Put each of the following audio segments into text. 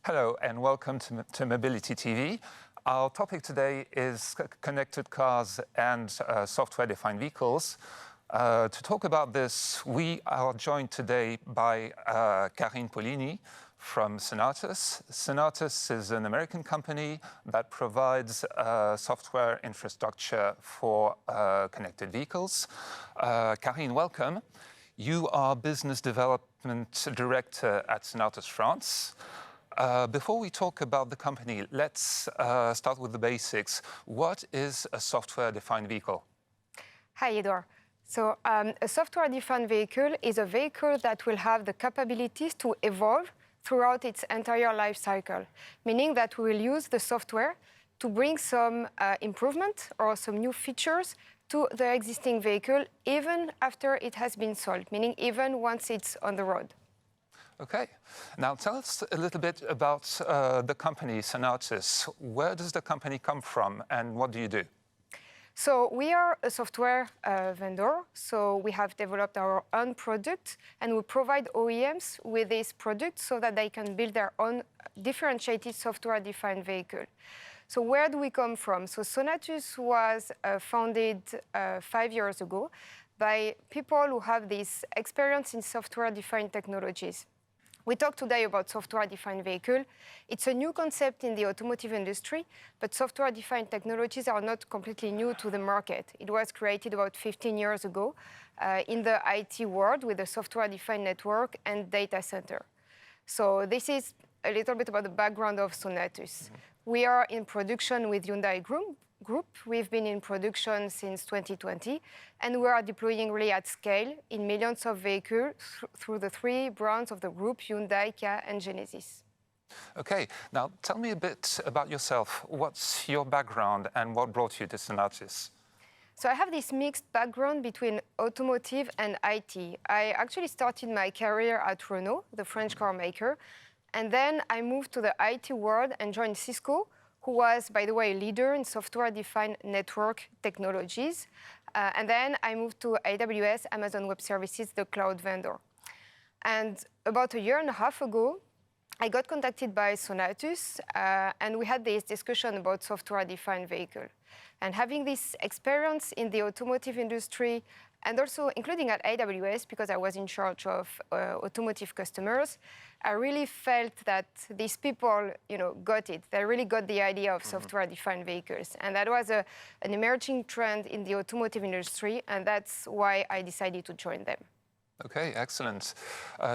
Hello and welcome to Mobility TV. Our topic today is connected cars and software-defined vehicles. To talk about this, we are joined today by Karine Paulini from Sonatus. Sonatus is an American company that provides software infrastructure for connected vehicles. Karine, welcome. You are Business Development Director at Sonatus France. Before we talk about the company, let's start with the basics. What is a software-defined vehicle? Hi, Edouard. So a software-defined vehicle is a vehicle that will have the capabilities to evolve throughout its entire life cycle, meaning that we will use the software to bring some improvement or some new features to the existing vehicle, even after it has been sold, meaning even once it's on the road. Okay. Now tell us a little bit about the company, Sonatus. Where does the company come from and what do you do? So we are a software vendor. So we have developed our own product and we provide OEMs with this product so that they can build their own differentiated software-defined vehicle. So where do we come from? So Sonatus was founded 5 years ago by people who have this experience in software-defined technologies. We talk today about software-defined vehicle. It's a new concept in the automotive industry, but software-defined technologies are not completely new to the market. It was created about 15 years ago in the IT world with a software-defined network and data center. So this is a little bit about the background of Sonatus. We are in production with Hyundai Group. We've been in production since 2020, and we are deploying really at scale in millions of vehicles through the 3 brands of the group, Hyundai, Kia, and Genesis. Okay, now tell me a bit about yourself. What's your background and what brought you to Sonatus? So I have this mixed background between automotive and IT. I actually started my career at Renault, the French car maker, and then I moved to the IT world and joined Cisco, who was, by the way, a leader in software-defined network technologies. And then I moved to AWS, Amazon Web Services, the cloud vendor. And about 1.5 years ago, I got contacted by Sonatus, and we had this discussion about software-defined vehicle. And having this experience in the automotive industry, and also including at AWS, because I was in charge of automotive customers, I really felt that these people, got it. They really got the idea of software-defined vehicles. And that was an emerging trend in the automotive industry, and that's why I decided to join them. Okay, excellent.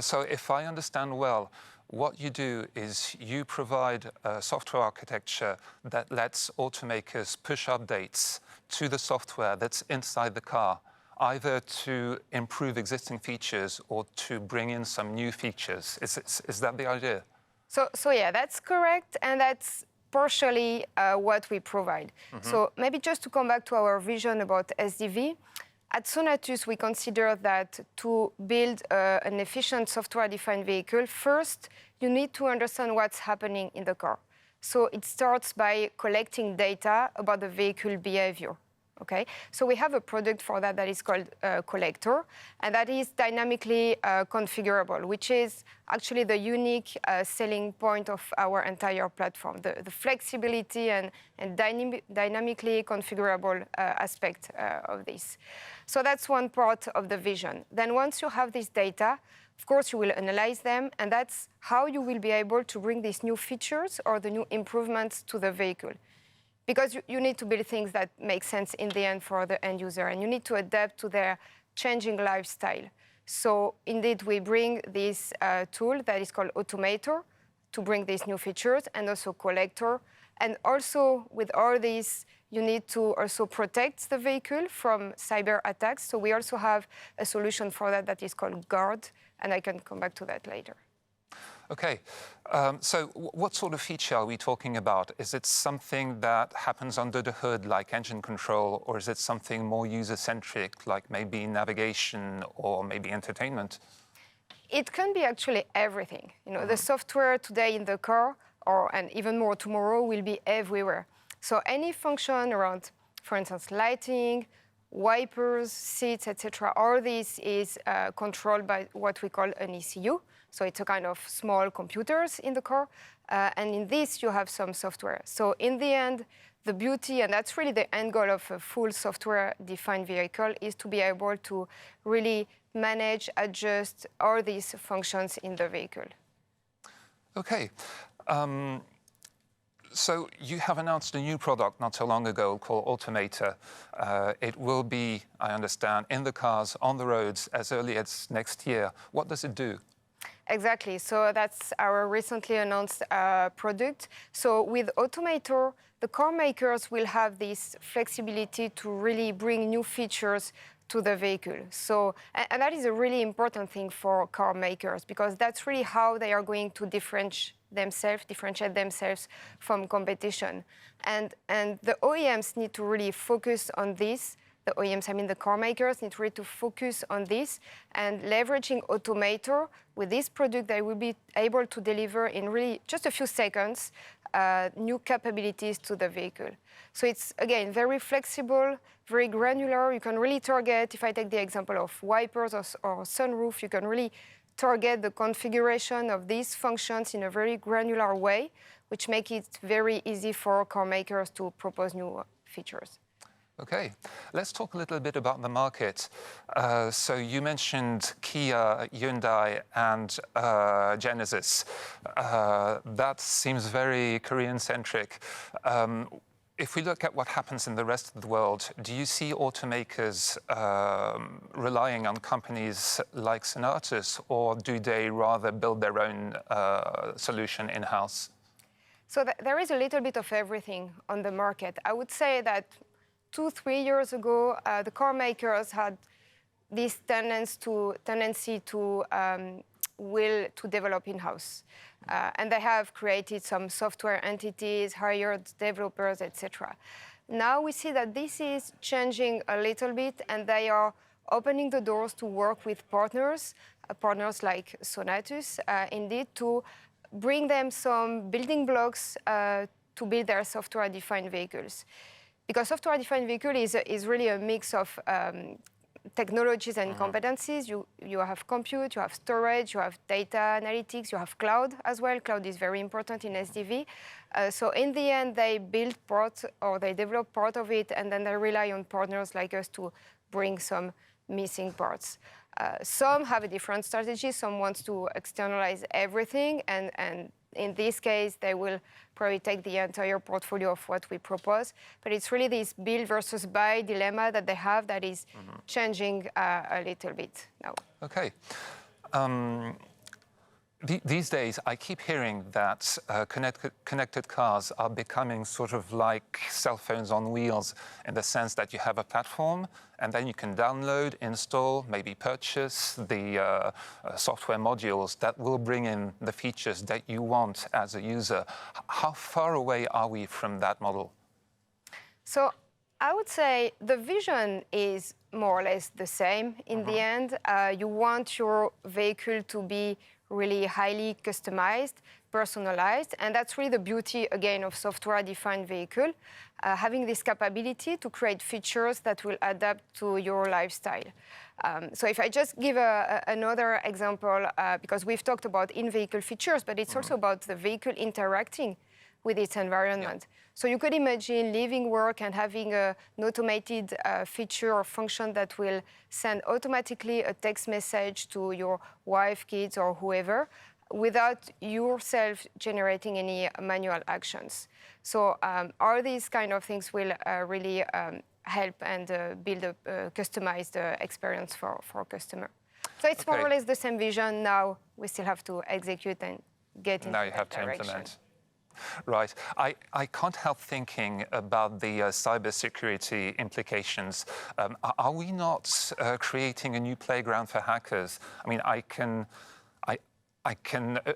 So if I understand well, what you do is you provide a software architecture that lets automakers push updates to the software that's inside the car, either to improve existing features or to bring in some new features. Is that the idea? So yeah, that's correct, and that's partially what we provide. So maybe just to come back to our vision about SDV, at Sonatus, we consider that to build an efficient software-defined vehicle, first, you need to understand what's happening in the car. So it starts by collecting data about the vehicle behavior. Okay, so we have a product for that is called Collector, and that is dynamically configurable, which is actually the unique selling point of our entire platform, the flexibility and dynamically configurable aspect of this. So that's one part of the vision. Then once you have this data, of course, you will analyze them, and that's how you will be able to bring these new features or the new improvements to the vehicle. Because you need to build things that make sense in the end for the end user, and you need to adapt to their changing lifestyle. So indeed, we bring this tool that is called Automator to bring these new features, and also Collector. And also with all this, you need to also protect the vehicle from cyber attacks. So we also have a solution for that is called Guard, and I can come back to that later. Okay, so what sort of feature are we talking about? Is it something that happens under the hood, like engine control, or is it something more user-centric, like maybe navigation or maybe entertainment? It can be actually everything. The software today in the car, and even more tomorrow, will be everywhere. So any function around, for instance, lighting, wipers, seats, etc. All this is controlled by what we call an ECU. So it's a kind of small computers in the car. And in this, you have some software. So in the end, the beauty, and that's really the end goal of a full software-defined vehicle, is to be able to really manage, adjust all these functions in the vehicle. Okay. So you have announced a new product not so long ago called Automata. It will be, I understand, in the cars, on the roads, as early as next year. What does it do? Exactly. So that's our recently announced product. So with Automator, the car makers will have this flexibility to really bring new features to the vehicle. So, and that is a really important thing for car makers, because that's really how they are going to differentiate themselves from competition. And the OEMs need to really focus on this. The OEMs, I mean the car makers, need really to focus on this, and leveraging Automator, with this product, they will be able to deliver in really just a few seconds new capabilities to the vehicle. So it's, again, very flexible, very granular. You can really target, if I take the example of wipers or sunroof, you can really target the configuration of these functions in a very granular way, which makes it very easy for car makers to propose new features. Okay, let's talk a little bit about the market. So you mentioned Kia, Hyundai, and Genesis. That seems very Korean-centric. If we look at what happens in the rest of the world, do you see automakers relying on companies like Sonatus, or do they rather build their own solution in-house? So there is a little bit of everything on the market. I would say that 2-3 years ago, the car makers had this tendency to will to develop in-house. And they have created some software entities, hired developers, etc. Now we see that this is changing a little bit, and they are opening the doors to work with partners like Sonatus, indeed, to bring them some building blocks to build their software-defined vehicles. Because software-defined vehicle is really a mix of technologies and competencies. You have compute, you have storage, you have data analytics, you have cloud as well. Cloud is very important in SDV. So in the end, they build part, or they develop part of it, and then they rely on partners like us to bring some missing parts. Some have a different strategy. Some want to externalize everything, and in this case, they will probably take the entire portfolio of what we propose. But it's really this build versus buy dilemma that they have that is changing a little bit now. Okay. These days, I keep hearing that connected cars are becoming sort of like cell phones on wheels, in the sense that you have a platform, and then you can download, install, maybe purchase the software modules that will bring in the features that you want as a user. How far away are we from that model? So I would say the vision is more or less the same in the end. You want your vehicle to be really highly customized, personalized, and that's really the beauty, again, of software-defined vehicle, having this capability to create features that will adapt to your lifestyle. So if I just give another example, because we've talked about in-vehicle features, but it's also about the vehicle interacting with its environment. Yeah. So you could imagine leaving work and having an automated feature or function that will send automatically a text message to your wife, kids, or whoever, without yourself generating any manual actions. So all these kind of things will really help and build a customized experience for a customer. So it's more or less the same vision. Now we still have to execute and get into that direction. Now you have to implement. Right. I can't help thinking about the cybersecurity implications. Are we not creating a new playground for hackers? I mean, I can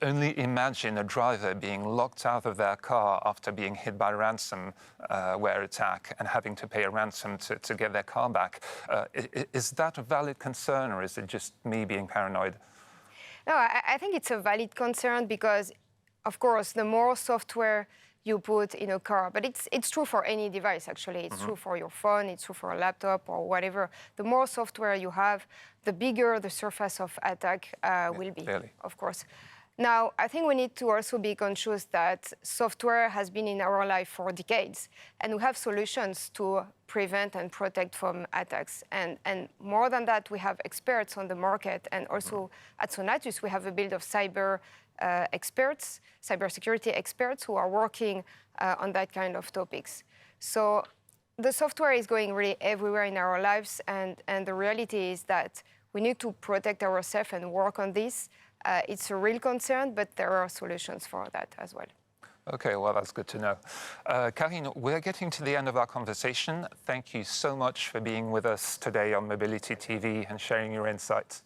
only imagine a driver being locked out of their car after being hit by a ransomware attack and having to pay a ransom to get their car back. Is that a valid concern, or is it just me being paranoid? No, I think it's a valid concern, because of course, the more software you put in a car. But it's true for any device, actually. It's true for your phone, it's true for a laptop or whatever. The more software you have, the bigger the surface of attack will be, clearly. of course. Now, I think we need to also be conscious that software has been in our life for decades, and we have solutions to prevent and protect from attacks. And more than that, we have experts on the market, and also at Sonatus, we have a build of cybersecurity experts who are working on that kind of topics. So the software is going really everywhere in our lives, and the reality is that we need to protect ourselves and work on this. It's a real concern, but there are solutions for that as well. Okay, well, that's good to know. Karine, we're getting to the end of our conversation. Thank you so much for being with us today on Mobility TV and sharing your insights.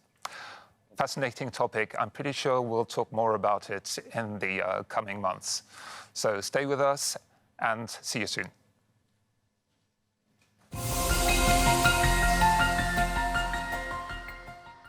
Fascinating topic. I'm pretty sure we'll talk more about it in the coming months. So stay with us and see you soon.